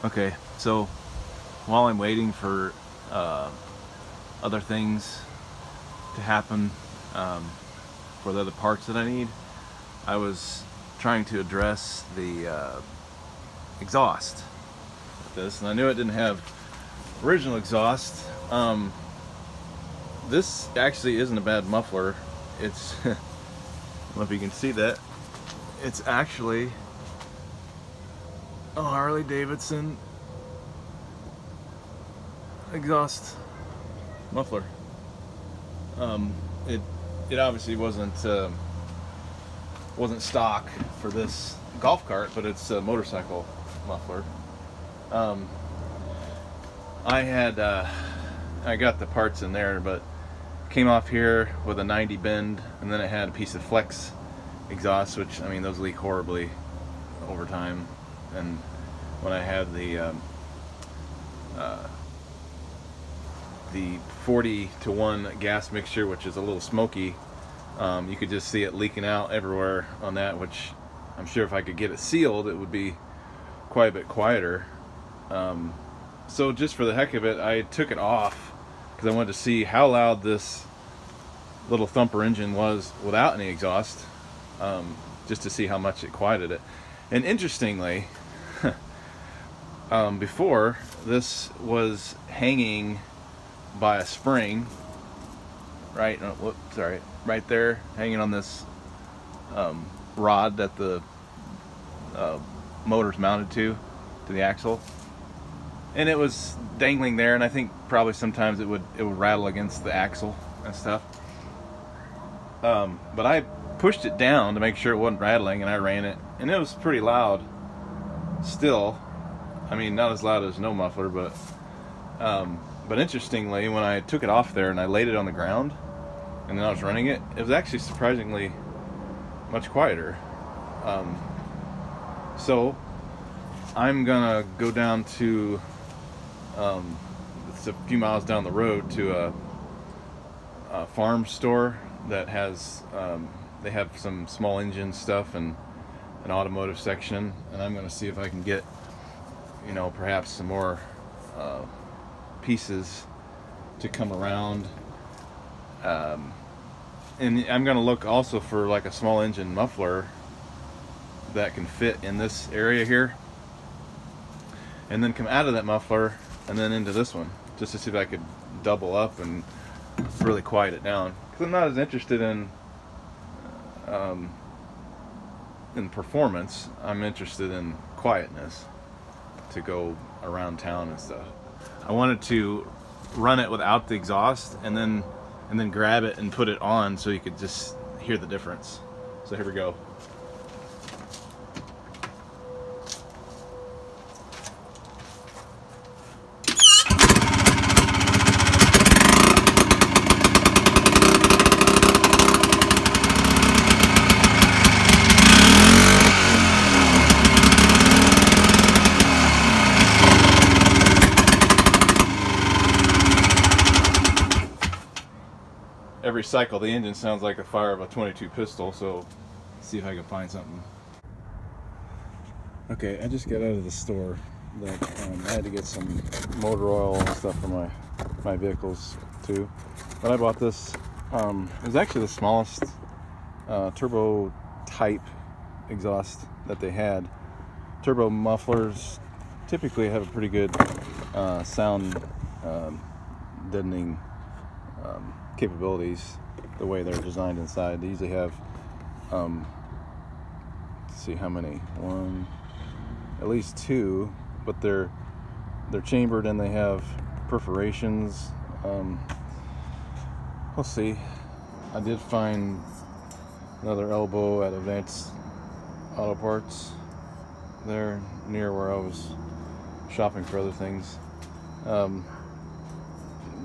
Okay, so while I'm waiting for other things to happen, for the other parts that I need, I was trying to address the exhaust with this, and I knew it didn't have original exhaust. This actually isn't a bad muffler. It's I don't know if you can see that. It's actually a Harley Davidson exhaust muffler. It obviously wasn't stock for this golf cart, but it's a motorcycle muffler. I got the parts in there, but came off here with a 90 bend, and then it had a piece of flex exhaust, which, I mean, those leak horribly over time. And when I had the 40-to-1 gas mixture, which is a little smoky, you could just see it leaking out everywhere on that, which I'm sure if I could get it sealed, it would be quite a bit quieter. So just for the heck of it, I took it off because I wanted to see how loud this little thumper engine was without any exhaust, just to see how much it quieted it. And interestingly, before, this was hanging by a spring, right? Oh, whoops, sorry, right there, hanging on this rod that the motor's mounted to the axle, and it was dangling there. And I think probably sometimes it would rattle against the axle and stuff. But I pushed it down to make sure it wasn't rattling, and I ran it, and it was pretty loud still. I mean, not as loud as no muffler, but interestingly, when I took it off there and I laid it on the ground and then I was running it, it was actually surprisingly much quieter. So I'm gonna go down to it's a few miles down the road to a farm store that has they have some small engine stuff and an automotive section, and I'm gonna see if I can get, you know, perhaps some more pieces to come around, and I'm gonna look also for like a small engine muffler that can fit in this area here, and then come out of that muffler and then into this one, just to see if I could double up and really quiet it down, because I'm not as interested in performance. I'm interested in quietness to go around town and stuff. I wanted to run it without the exhaust and then grab it and put it on so you could just hear the difference. So here we go. Every cycle the engine sounds like the fire of a 22 pistol, so let's see if I can find something. Okay, I just got out of the store. That I had to get some motor oil and stuff for my vehicles too. But I bought this. It was actually the smallest turbo type exhaust that they had. Turbo mufflers typically have a pretty good sound deadening capabilities, the way they're designed inside. They usually have let's see how many, at least two, but they're chambered and they have perforations. We'll see. I did find another elbow at Advanced Auto Parts there near where I was shopping for other things.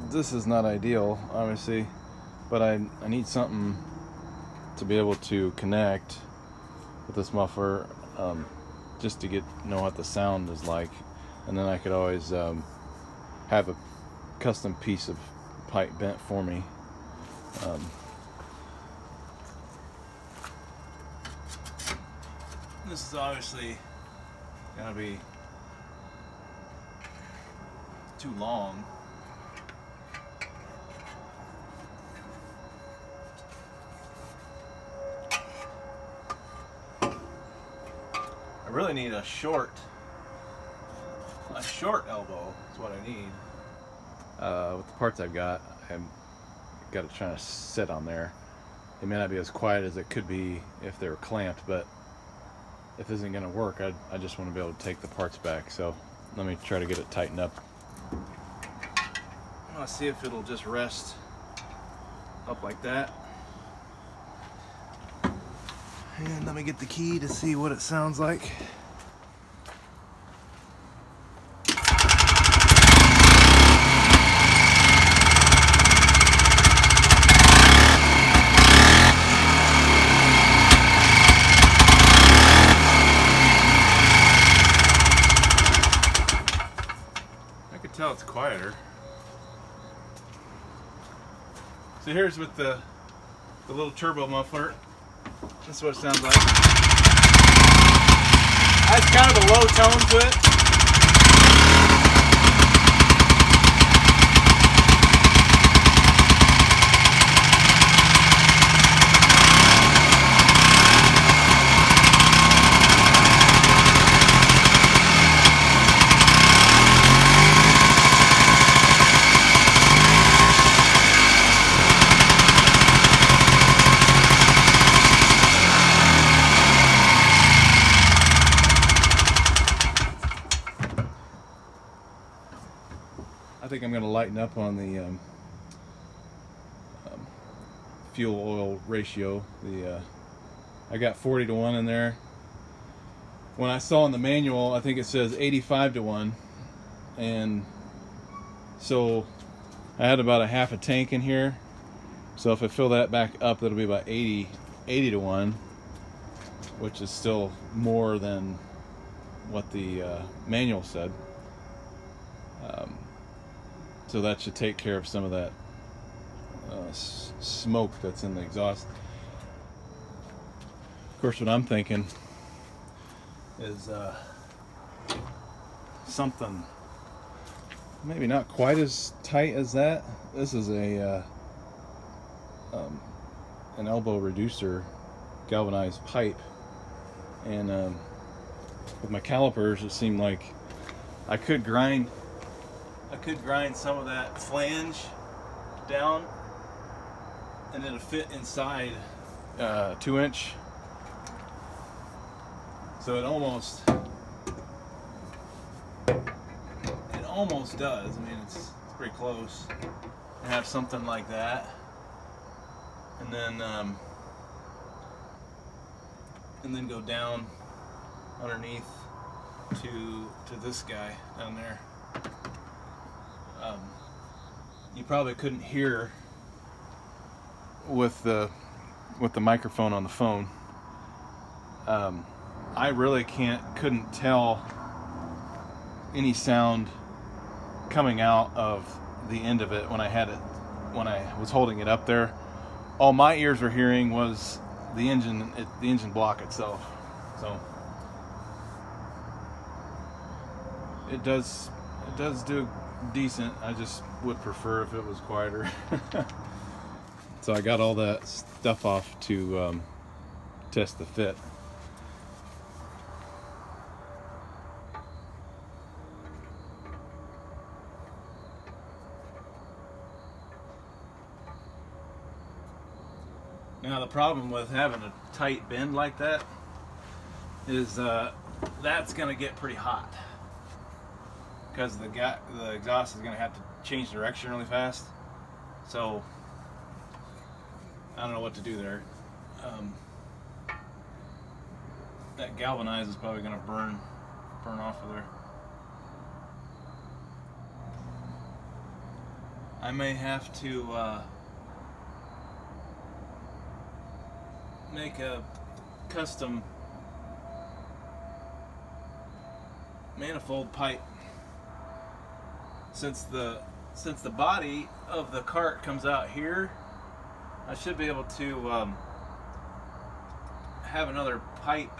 This is not ideal, obviously, but I need something to be able to connect with this muffler, just to know what the sound is like, and then I could always have a custom piece of pipe bent for me. This is obviously gonna be too long. I really need a short elbow is what I need. With the parts I've got, I've got to try to sit on there. It may not be as quiet as it could be if they were clamped, but if this isn't going to work, I just want to be able to take the parts back. So let me try to get it tightened up. Let's see if it'll just rest up like that. And let me get the key to see what it sounds like. I can tell it's quieter. So here's with the little turbo muffler. This is what it sounds like. That's kind of a low tone to it. I think I'm going to lighten up on the fuel oil ratio. I got 40-to-1 in there. When I saw in the manual, I think it says 85-to-1, and so I had about a half a tank in here. So if I fill that back up, that'll be about 80-to-1, which is still more than what the manual said. So that should take care of some of that smoke that's in the exhaust. Of course, what I'm thinking is something maybe not quite as tight as that. This is a an elbow reducer galvanized pipe, and with my calipers, it seemed like I could grind some of that flange down, and it'll fit inside 2-inch. So it almost does. I mean, it's pretty close. I have something like that, and then go down underneath to this guy down there. You probably couldn't hear with the microphone on the phone. I really couldn't tell any sound coming out of the end of it when I was holding it up there. All my ears were hearing was the engine block itself. So it does do decent. I just would prefer if it was quieter. So I got all that stuff off to test the fit. Now the problem with having a tight bend like that is that's going to get pretty hot, because the exhaust is going to have to change direction really fast. So I don't know what to do there. That galvanized is probably going to burn off of there. I may have to make a custom manifold pipe. Since the body of the cart comes out here, I should be able to have another pipe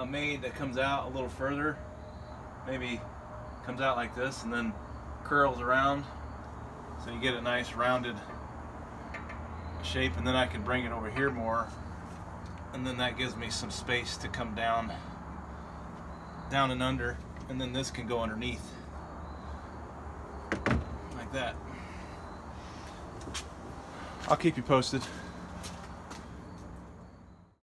made that comes out a little further, maybe comes out like this and then curls around, so you get a nice rounded shape. And then I can bring it over here more, and then that gives me some space to come down and under, and then this can go underneath like that. I'll keep you posted.